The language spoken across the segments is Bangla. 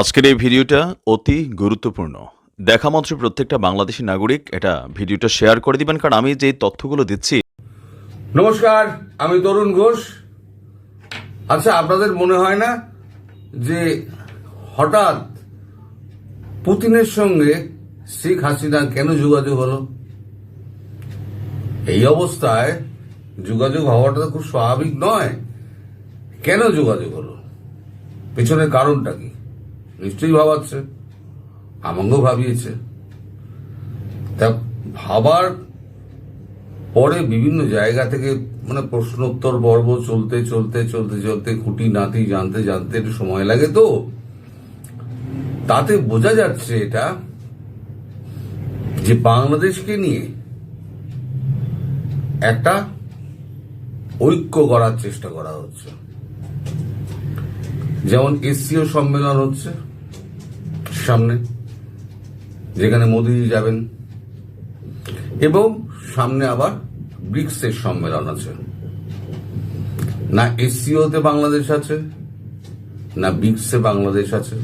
আজকের এই ভিডিওটা অতি গুরুত্বপূর্ণ। দেখা মাত্র প্রত্যেকটা বাংলাদেশী নাগরিক এটা ভিডিওটা শেয়ার করে দিবেন, কারণ আমি যে তথ্যগুলো দিচ্ছি। নমস্কার, আমি তরুণ ঘোষ। আচ্ছা, আপনাদের মনে হয় না যে হঠাৎ পুতিনের সঙ্গে শেখ হাসিনা কেন যোগাযোগ হলো? এই অবস্থায় যোগাযোগ হওয়াটা তো খুব স্বাভাবিক নয়। কেন যোগাযোগ হলো? পেছনের কারণটা কি? নিশ্চয়ই ভাবাচ্ছে, আমাকেও ভাবিয়েছে। তা ভাবার পরে বিভিন্ন জায়গা থেকে প্রশ্নোত্তর পর্ব চলতে চলতে চলতে চলতে খুঁটিনাটি জানতে জানতে একটু সময় লাগে। তো তাতে বোঝা যাচ্ছে এটা যে বাংলাদেশকে নিয়ে একটা ঐক্য করার চেষ্টা করা হচ্ছে। যেমন এসসিও সম্মেলন হচ্ছে সামনে, যেখানে মোদিজি যাবেন, এবং সামনে আবার ব্রিক্সের সম্মেলন আছে। না এসসিওতে বাংলাদেশ আছে, না ব্রিক্সে বাংলাদেশ আছে,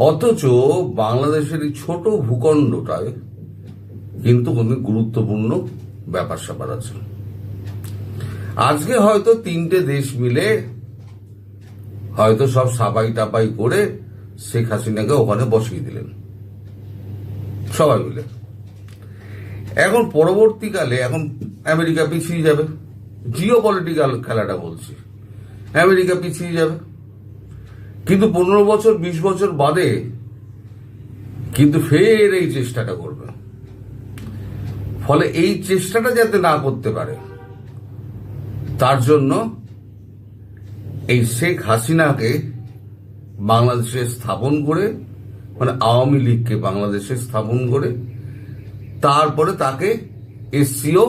অথচ বাংলাদেশের এই ছোট ভূখণ্ডটায় কিন্তু অনেক গুরুত্বপূর্ণ ব্যাপার স্যাপার আছে। আজকে হয়তো তিনটে দেশ মিলে হয়তো সব সাপাই টাপাই করে শেখ হাসিনাকে ওখানে বসিয়ে দিলেন সবাই মিলে। এখন পরবর্তীকালে এখন আমেরিকা পিছিয়ে যাবে, জিও পলিটিক্যাল খেলাটা বলছি, আমেরিকা পিছিয়ে যাবে। কিন্তু 15 বছর 20 বছর বাদে কিন্তু ফের এই চেষ্টাটা করবে। ফলে এই চেষ্টাটা যাতে না করতে পারে তার জন্য এই শেখ হাসিনাকে বাংলাদেশে স্থাপন করে, আওয়ামী লীগকে বাংলাদেশে স্থাপন করে, তারপরে তাকে এসসিও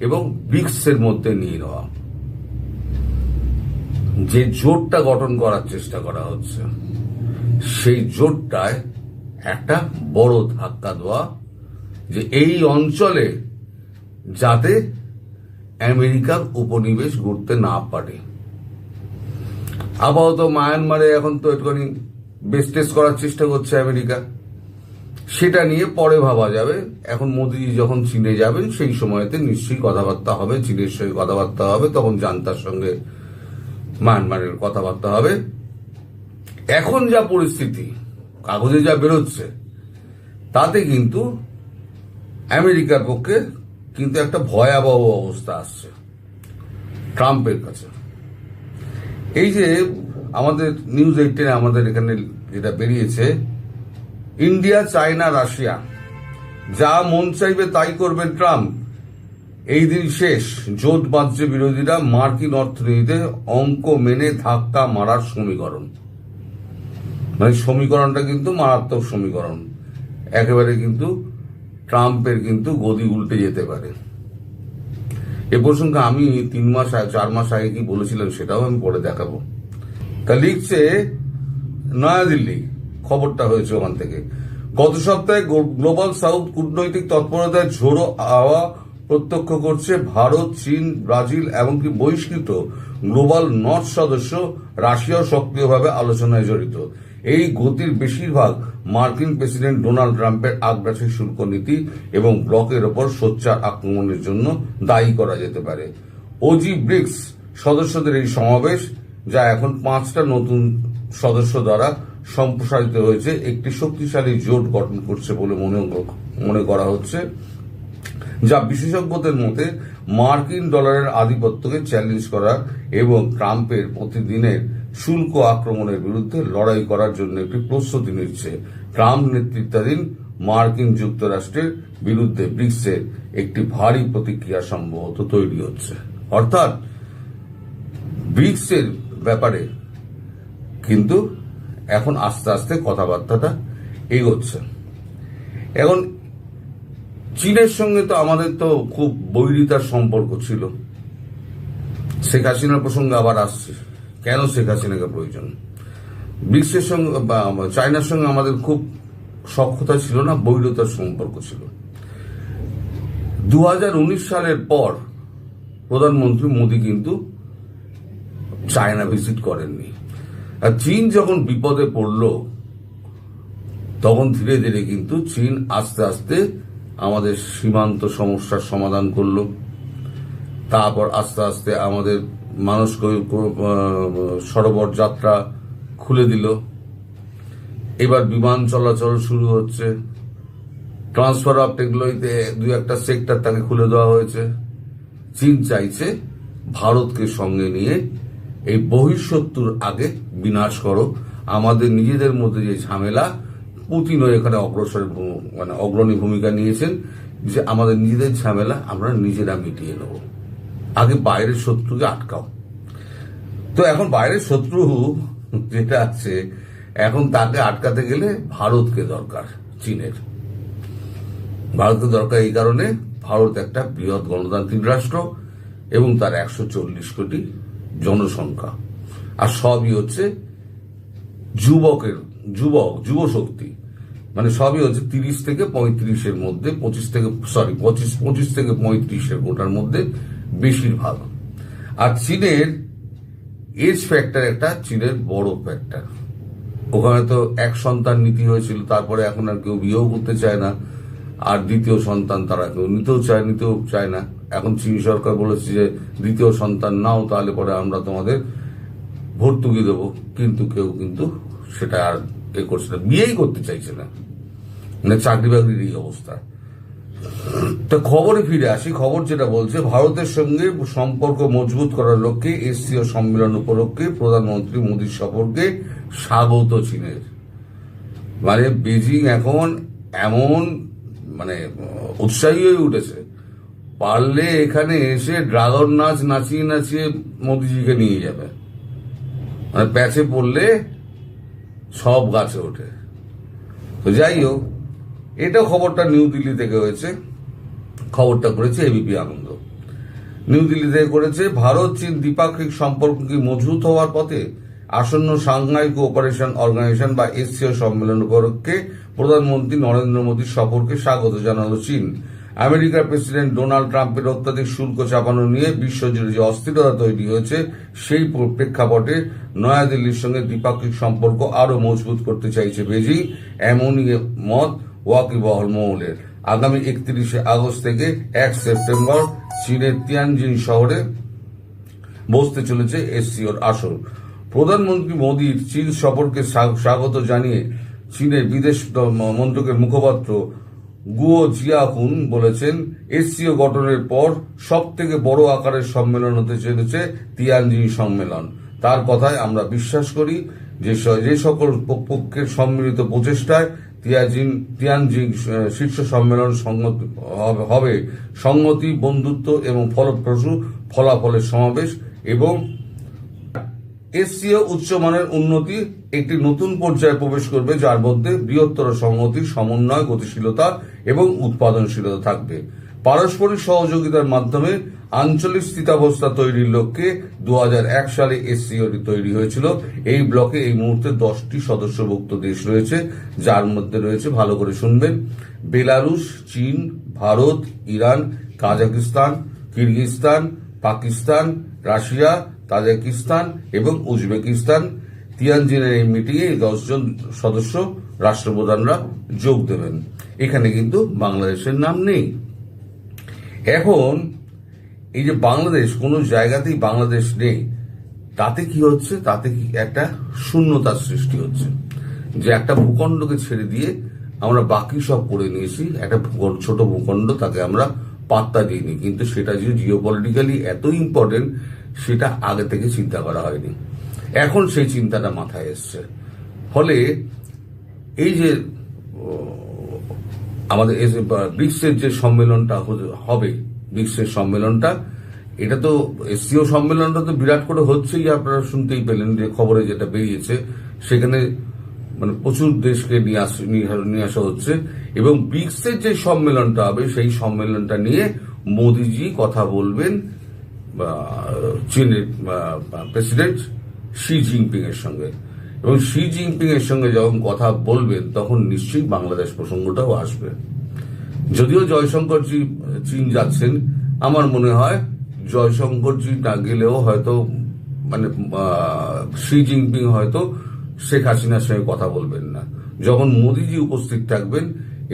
এবং ব্রিক্সের মধ্যে নিয়ে নেওয়া, যে জোটটা গঠন করার চেষ্টা করা হচ্ছে, সেই জোটটায় একটা বড় ধাক্কা দেওয়া, যে এই অঞ্চলে যাতে আমেরিকার উপনিবেশ গড়তে না পারে। আপাতত মায়ানমারে এখন তো একটুখানি বেস টেস্ট করার চেষ্টা করছে আমেরিকা, সেটা নিয়ে পরে ভাবা যাবে। এখন মোদিজি যখন চীনে যাবেন সেই সময়তে নিশ্চয়ই কথাবার্তা হবে, চীনের সঙ্গে কথাবার্তা হবে, তখন জান্তার সঙ্গে মায়ানমারের কথাবার্তা হবে। এখন যা পরিস্থিতি, কাগজে যা বেরোচ্ছে, তাতে কিন্তু আমেরিকার পক্ষে কিন্তু একটা ভয়াবহ অবস্থা আসছে ট্রাম্পের কাছে। এই যে আমাদের নিউজ 18 আমাদের এখানে যেটা বেরিয়েছে, ইন্ডিয়া, চায়না, রাশিয়া যা মন চাইবে তাই করবেন ট্রাম্প, এই দিন শেষ, জোট বাঁধছে বিরোধীরা, মার্কিন অর্থনীতিতে অঙ্ক মেনে ধাক্কা মারার সমীকরণ। সমীকরণটা কিন্তু মারাত্মক সমীকরণ, একেবারে কিন্তু ট্রাম্পের কিন্তু গদি উল্টে যেতে পারে। এ প্রসঙ্গে আমি 4 মাস আগে কি বলেছিলাম সেটাও আমি পরে দেখাবো। তা লিখছে নয়াদিল্লি, খবরটা হয়েছে ওখান থেকে, গত সপ্তাহে গ্লোবাল সাউথ কূটনৈতিক তৎপরতায় ঝোড়ো হাওয়া প্রত্যক্ষ করছে ভারত, চীন, ব্রাজিল, এমনকি বহিষ্কৃত গ্লোবাল নর্থ সদস্য রাশিয়াও সক্রিয়ভাবে আলোচনায় জড়িত। এই গতির বেশিরভাগ মার্কিন প্রেসিডেন্ট ডোনাল্ড ট্রাম্পের আগ্রাসী শুল্ক নীতি এবং ব্লকের ওপর সোচ্চার আক্রমণের জন্য দায়ী করা যেতে পারে। ওজি ব্রিক্স সদস্যদের এই সমাবেশ, যা এখন 5টা নতুন সদস্য দ্বারা সম্প্রসারিত হয়েছে, একটি শক্তিশালী জোট গঠন করছে বলে মনে করা হচ্ছে, যা বিশেষজ্ঞদের মতে মার্কিন ডলারের আধিপত্যকে চ্যালেঞ্জ করা এবং ট্রাম্পের প্রতিদিনের শুল্ক আক্রমণের বিরুদ্ধে লড়াই করার জন্য একটি প্রস্তুতি নিচ্ছে। ট্রাম্প নেতৃত্বাধীন মার্কিন যুক্তরাষ্ট্রের বিরুদ্ধে ব্রিক্সের একটি ভারী প্রতিক্রিয়া সম্ভবত তৈরি হচ্ছে। অর্থাৎ ব্রিক্সের ব্যাপারে কিন্তু এখন আস্তে আস্তে কথাবার্তাটা এগোচ্ছে। এখন চীনের সঙ্গে তো আমাদের তো খুব বৈরিতার সম্পর্ক ছিল। শেখ হাসিনার প্রসঙ্গে আবার আসছে, কেন শেখ হাসিনাকে প্রয়োজন? ব্রিক্সের সঙ্গে বা চায়নার সঙ্গে আমাদের খুব সখ্যতা ছিল না, বৈরিতার সম্পর্ক ছিল। 2019 সালের পর প্রধানমন্ত্রী মোদী কিন্তু চায়না ভিজিট করেননি। আর চীন যখন বিপদে পড়ল তখন ধীরে ধীরে কিন্তু চীন আস্তে আস্তে আমাদের সীমান্ত সমস্যার সমাধান করলো। তারপর আস্তে আস্তে আমাদের মানুষ সরোবর যাত্রা খুলে দিল। এবার বিমান চলাচল শুরু হচ্ছে। ট্রান্সফার অফ টেকনোলজিতে দুই একটা সেক্টর তাকে খুলে দেওয়া হয়েছে। চীন চাইছে ভারতকে সঙ্গে নিয়ে এই বহিঃশত্রুর আগে বিনাশ করো। আমাদের নিজেদের মধ্যে যে ঝামেলা, পুতিনও এখানে অগ্রণী ভূমিকা নিয়েছেন, যে আমাদের নিজেদের ঝামেলা আমরা নিজেরা মিটিয়ে নেব, আগে বাইরের শত্রুকে আটকাও। তো এখন বাইরের শত্রু যেটা আছে, এখন তাকে আটকাতে গেলে ভারতকে দরকার। চীনের ভারতকে দরকার এই কারণে, ভারত একটা বৃহৎ গণতান্ত্রিক রাষ্ট্র এবং তার 140 কোটি জনসংখ্যা, আর সবই হচ্ছে যুব শক্তি, মানে সবই হচ্ছে 30 থেকে 35-এর মধ্যে, 25 থেকে 35-এর কোটার মধ্যে বেশিরভাগ। আর চীনের এজ ফ্যাক্টর একটা চীনের বড় ফ্যাক্টর। ওখানে তো এক সন্তান নীতি হয়েছিল, তারপরে এখন আর কেউ বিয়েও করতে চায় না, আর দ্বিতীয় সন্তান তারা কেউ নিতেও চায় না। এখন চীন সরকার বলেছে যে দ্বিতীয় সন্তান নাও, তাহলে পরে আমরা তোমাদের ভর্তুকি দেবো, কিন্তু কেউ কিন্তু সেটা আর করছে না, বিয়েই করতে চাইছে না, মানে চাকরি বাকরির এই অবস্থা। তো খবরে ফিরে আসি। খবর যেটা বলছে, ভারতের সঙ্গে সম্পর্ক মজবুত করার লক্ষ্যে এসসিও সম্মেলন উপলক্ষে প্রধানমন্ত্রী মোদীর সফরকে স্বাগত চীনের। মানে বেজিং এখন এমন উৎসাহী হয়ে উঠেছে, পারলে এখানে এসে ড্রাগন নাচ নাচিয়ে নাচিয়ে মোদীজিকে নিয়ে যাবে। মানে প্যাচে পড়লে সব গাছে ওঠে। তো যাই হোক, এটা খবরটা নিউ দিল্লি থেকে হয়েছে। খবরটা করেছে এবিপি আনন্দ। নিউ দিল্লি থেকে করেছে, ভারত চীন দ্বিপাক্ষিক সম্পর্ক কি মজবুত হওয়ার পথে? আসন্ন সাংহাই কোঅপারেশন অর্গানাইজেশন বা এসসিও সম্মেলন উপলক্ষে প্রধানমন্ত্রী নরেন্দ্র মোদীর সফরকে স্বাগত জানালো চীন। আমেরিকার প্রেসিডেন্ট ডোনাল্ড ট্রাম্পের অত্যাধিক শুল্ক চাপানো নিয়ে বিশ্বজুড়ে যে অস্থিরতা তৈরি হয়েছে, সেই প্রেক্ষাপটে নয়াদিল্লির সঙ্গে দ্বিপাক্ষিক সম্পর্ক আরো মজবুত করতে চাইছে বেজিং, এমনই মত ওয়াকিবহাল মহলের। আগামী 31শে আগস্ট থেকে 1 সেপ্টেম্বর চীনের তিয়ানজিন শহরে বসতে চলেছে এসসিওর আসর। প্রধানমন্ত্রী মোদীর চীন সফরকে স্বাগত জানিয়ে চীনের বিদেশ মন্ত্রকের মুখপাত্র গুয়ো জিয়াহুন বলেছেন, এসসিও গঠনের পর সব থেকে বড় আকারের সম্মেলন হতে চলেছে তিয়ানজিন সম্মেলন। তার কথায় আমরা বিশ্বাস করি যে সকল পক্ষের সম্মিলিত প্রচেষ্টায় তিয়ানজিন শীর্ষ সম্মেলন হবে সংহতি, বন্ধুত্ব এবং ফলপ্রসূ ফলাফলের সমাবেশ, এবং এসসিও উচ্চমানের উন্নতি একটি নতুন পর্যায়ে প্রবেশ করবে, যার মধ্যে বৃহত্তর সংহতি, সমন্বয়, গতিশীলতা এবং উৎপাদনশীলতা থাকবে। পারস্পরিক সহযোগিতার মাধ্যমে আঞ্চলিক স্থিতাবস্থা তৈরির লক্ষ্যে 2001 সালে এসসিও তৈরি হয়েছিল। এই ব্লকে এই মুহূর্তে 10টি সদস্যভুক্ত দেশ রয়েছে, যার মধ্যে রয়েছে, ভালো করে শুনবেন, বেলারুশ, চীন, Bharat, Iran, Kazakhstan, Kyrgyzstan, Pakistan, Russia, Tajikistan এবং উজবেকিস্তান। তিয়ানজিনের এই মিটিংয়ে 10 জন সদস্য রাষ্ট্রপ্রধানরা যোগ দেবেন। এখানে কিন্তু বাংলাদেশের নাম নেই। এখন এই যে বাংলাদেশ, কোনো জায়গাতেই বাংলাদেশ নেই, তাতে কি হচ্ছে? তাতে কি একটা শূন্যতার সৃষ্টি হচ্ছে, যে একটা ভূখণ্ডকে ছেড়ে দিয়ে আমরা বাকি সব করে নিয়েছি। একটা ছোট ভূখণ্ড, তাকে আমরা পাত্তা দিইনি, কিন্তু সেটা যে জিওপলিটিক্যালি এত ইম্পর্টেন্ট, সেটা আগে থেকে চিন্তা করা হয়নি। এখন সেই চিন্তাটা মাথায় এসছে। ফলে এই যে আমাদের ব্রিক্সের যে সম্মেলনটা হবে, ব্রিক্সের সম্মেলনটা, এটা তো এসসিও সম্মেলনটা তো বিরাট করে হচ্ছেই, আপনারা শুনতেই পেলেন যে খবরে যেটা বেরিয়েছে, সেখানে প্রচুর দেশকে নিয়ে আসা হচ্ছে, এবং ব্রিক্সের যে সম্মেলনটা হবে, সেই সম্মেলনটা নিয়ে মোদিজি কথা বলবেন চীনের প্রেসিডেন্ট শি জিনপিং এর সঙ্গে, এবং শি জিনপিং এর সঙ্গে যখন কথা বলবেন, তখন নিশ্চয়ই বাংলাদেশ প্রসঙ্গটাও আসবে। যদিও জয়শঙ্করজি চীন যাচ্ছেন, আমার মনে হয় জয়শঙ্করজি না গেলেও হয়তো শি জিনপিং হয়তো শেখ হাসিনার সঙ্গে কথা বলবেন না। যখন মোদিজি উপস্থিত থাকবেন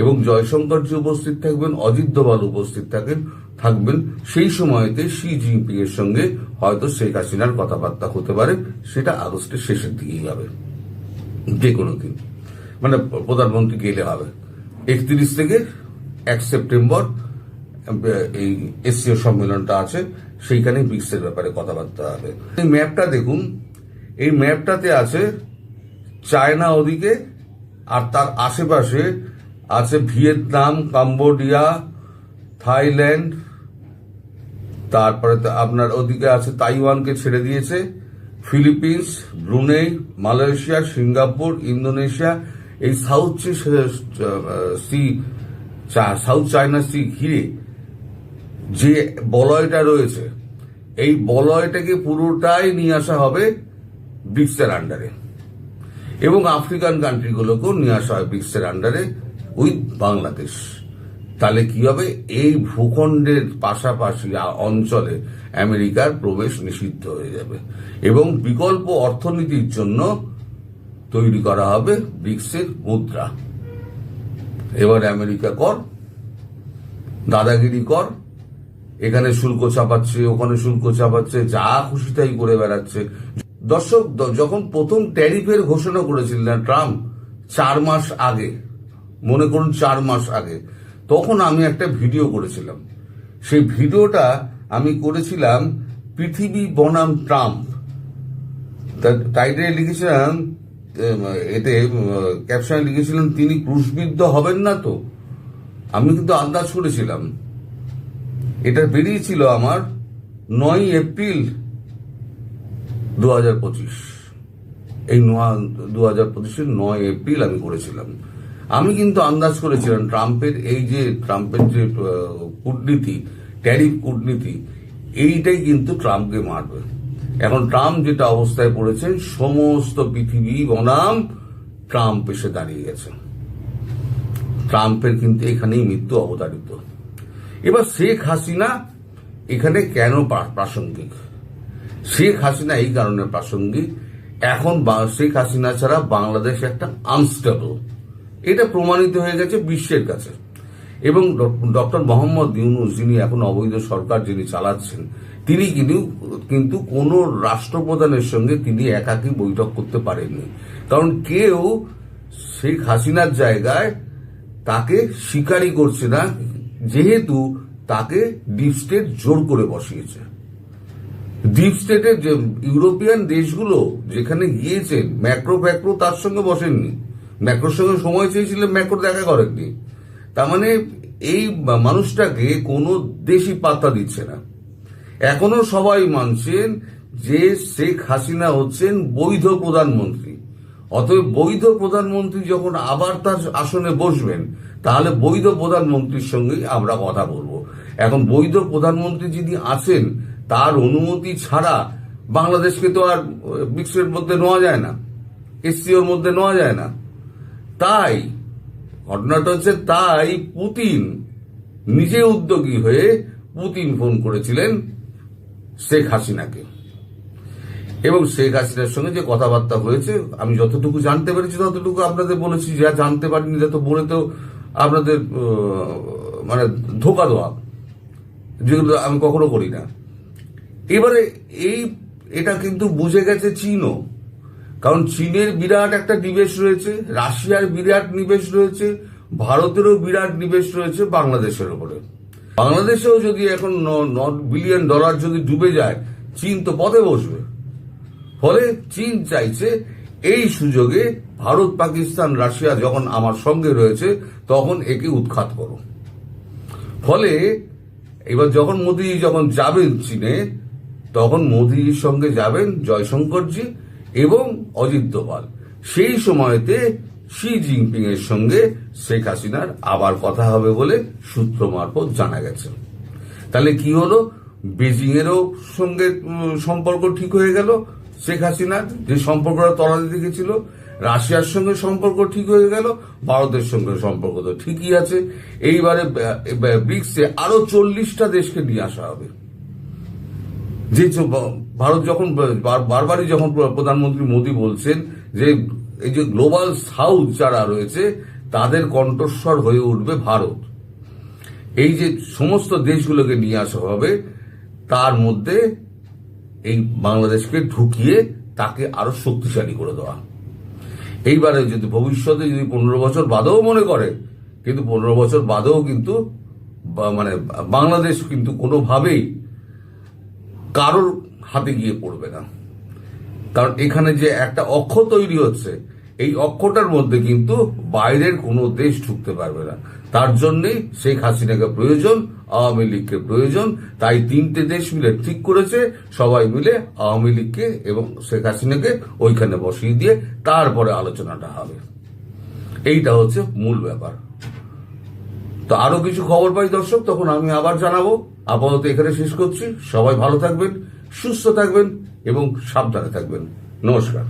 এবং জয়শঙ্করজি উপস্থিত থাকবেন, অজিত দোভাল উপস্থিত থাকবেন, সেই সময়তে শি জিনপিং এর সঙ্গে হয়তো শেখ হাসিনার কথাবার্তা হতে পারে। সেটা আগস্টের শেষের দিকেই হবে, যে কোনো দিন, মানে প্রধানমন্ত্রী গেলে হবে। 31 থেকে 1 সেপ্টেম্বর এই এসসিও সম্মেলনটা আছে, সেইখানে ব্রিক্সের ব্যাপারে কথাবার্তা হবে। এই ম্যাপটা দেখুন, এই ম্যাপটাতে আছে চায়না ওদিকে, আর তার আশেপাশে আছে ভিয়েতনাম, কম্বোডিয়া, থাইল্যান্ড, তারপরে আপনার ওদিকে আছে তাইওয়ানকে ছেড়ে দিয়েছে, Philippines, Brunei, Malaysia, Singapore, Indonesia. এই সাউথ চায়না সি ঘিরে যে বলয়টা রয়েছে, এই বলয়টাকে পুরোটাই নিয়ে আসা হবে ব্রিক্সের আন্ডারে, এবং আফ্রিকান কান্ট্রিগুলোকেও নিয়ে আসা হয় ব্রিক্সের আন্ডারে উইথ বাংলাদেশ। তাহলে কি হবে, এই ভূখণ্ডের পাশাপাশি অঞ্চলে আমেরিকার প্রবেশ নিষিদ্ধ হয়ে যাবে, এবং বিকল্প অর্থনীতির জন্য তৈরি করা হবে ব্রিক্সের মুদ্রা। এবার আমেরিকা কর, দাদাগিরি কর, এখানে শুল্ক চাপাচ্ছে, ওখানে শুল্ক চাপাচ্ছে, যা খুশি তাই করে বেড়াচ্ছে। দর্শক, যখন প্রথম ট্যারিফের ঘোষণা করেছিলেন ট্রাম্প 4 মাস আগে, মনে করুন 4 মাস আগে, তখন আমি একটা ভিডিও করেছিলাম। সেই ভিডিওটা আমি করেছিলাম পৃথিবী বনাম ট্রাম্প। টাইটেলে লিখেছিলাম, এতে ক্যাপশনে লিখেছিলাম, তিনি ক্রুশবিদ্ধ হবেন না তো। আমি কিন্তু আন্দাজ করেছিলাম। এটা বেরিয়েছিল আমার 9 এপ্রিল 2025। এই 2025-এর 9 এপ্রিল আমি করেছিলাম। আমি কিন্তু আন্দাজ করেছিলাম ট্রাম্পের যে কূটনীতি, ট্যারিফ কূটনীতি, এইটাই কিন্তু ট্রাম্পকে মারবে। এখন ট্রাম্প যেটা অবস্থায় পড়েছেন, সমস্ত পৃথিবী বনাম ট্রাম্প এসে দাঁড়িয়ে গেছে। ট্রাম্পের কিন্তু এখানেই মৃত্যু অবধারিত। এবার শেখ হাসিনা এখানে কেন প্রাসঙ্গিক? শেখ হাসিনা এই কারণে প্রাসঙ্গিক, এখন শেখ হাসিনা ছাড়া বাংলাদেশ একটা আনস্টেবল, এটা প্রমাণিত হয়ে গেছে বিশ্বের কাছে। এবং ডক্টর মোহাম্মদ ইউনূস, যিনি এখন অবৈধ সরকার যিনি চালাচ্ছেন, তিনি কিন্তু কোন রাষ্ট্রপ্রধানের সঙ্গে তিনি একাকী বৈঠক করতে পারেননি। কারণ কেউ শেখ হাসিনার জায়গায় তাকে স্বীকারই করছে না, যেহেতু তাকে ডিপ স্টেট জোর করে বসিয়েছে। ডিপ স্টেটের যে ইউরোপিয়ান দেশগুলো যেখানে গিয়েছেন, ম্যাক্রো তার সঙ্গে বসেননি। ম্যাক্রোর সঙ্গে সময় চেয়েছিলেন, ম্যাক্রো দেখা করেননি। তার মানে এই মানুষটাকে কোনো দেশই পাত্তা দিচ্ছে না। এখনো সবাই মানছেন যে শেখ হাসিনা হচ্ছেন বৈধ প্রধানমন্ত্রী। অতএব বৈধ প্রধানমন্ত্রী যখন আবার তার আসনে বসবেন, তাহলে বৈধ প্রধানমন্ত্রীর সঙ্গেই আমরা কথা বলবো। এখন বৈধ প্রধানমন্ত্রী যিনি আছেন, তার অনুমতি ছাড়া বাংলাদেশকে তো আর ব্রিক্সের মধ্যে নেওয়া যায় না, এসসিওর মধ্যে নেওয়া যায় না। তাই ঘটনাটা হচ্ছে, তাই পুতিন নিজে উদ্যোগী হয়ে পুতিন ফোন করেছিলেন শেখ হাসিনাকে, এবং শেখ হাসিনার সঙ্গে যে কথাবার্তা হয়েছে, আমি যতটুকু জানতে পেরেছি ততটুকু আপনাদের বলেছি। যা জানতে পারিনি তা তো বলে তো আপনাদের মানে ধোকা দেওয়া, যেগুলো আমি কখনো করি না। এবারে এটা কিন্তু বুঝে গেছে চীনও, কারণ চীনের বিরাট একটা নিবেশ রয়েছে, রাশিয়ার বিরাট নিবেশ রয়েছে, ভারতেরও বিরাট নিবেশ রয়েছে বাংলাদেশের উপরে। বাংলাদেশেও যদি এখন $9 বিলিয়ন যদি ডুবে যায়, চীন তো পথে বসবে। ফলে চীন চাইছে এই সুযোগে ভারত, পাকিস্তান, রাশিয়া যখন আমার সঙ্গে রয়েছে, তখন একে উৎখাত করো। ফলে এবার যখন মোদী যাবেন চীনে, তখন মোদীর সঙ্গে যাবেন জয়শঙ্করজি এবং অজিত দোভাল। সেই সময়তে শি জিনপিং এর সঙ্গে শেখ হাসিনার আবার কথা হবে বলে সূত্র মারফত জানা গেছে। তাহলে কি হলো, বেজিং এরও সঙ্গে সম্পর্ক ঠিক হয়ে গেল শেখ হাসিনার, যে সম্পর্কটা তলাতে দেখেছিল। রাশিয়ার সঙ্গে সম্পর্ক ঠিক হয়ে গেল, ভারতের সঙ্গে সম্পর্ক তো ঠিকই আছে। এইবারে ব্রিক্সে আরো 40টা দেশকে নিয়ে আসা হবে। যে ভারত যখন বারবারই যখন প্রধানমন্ত্রী মোদী বলছেন যে এই যে গ্লোবাল সাউথ যারা রয়েছে তাদের কণ্ঠস্বর হয়ে উঠবে ভারত। এই যে সমস্ত দেশগুলোকে নিয়ে আসা হবে, তার মধ্যে এই বাংলাদেশকে ঢুকিয়ে তাকে আরো শক্তিশালী করে দেওয়া। এইবারে যদি ভবিষ্যতে যদি 15 বছর বাদেও মনে করে, কিন্তু 15 বছর বাদেও কিন্তু মানে বাংলাদেশ কিন্তু কোনোভাবেই কারোর হাতে গিয়ে পড়বে না। কারণ এখানে যে একটা অক্ষ তৈরি হচ্ছে, এই অক্ষটার মধ্যে কিন্তু বাইরের কোনো দেশ ঢুকতে পারবে না। তার জন্যই শেখ হাসিনাকে প্রয়োজন, আওয়ামী লীগকে প্রয়োজন। তাই 3টে দেশ মিলে ঠিক করেছে, সবাই মিলে আওয়ামী লীগকে এবং শেখ হাসিনাকে ওইখানে বসিয়ে দিয়ে তারপরে আলোচনাটা হবে। এইটা হচ্ছে মূল ব্যাপার। তো আরো কিছু খবর পাই দর্শক, তখন আমি আবার জানাবো। আপাতত এখানে শেষ করছি। সবাই ভালো থাকবেন, সুস্থ থাকবেন এবং সাবধানে থাকবেন। নমস্কার।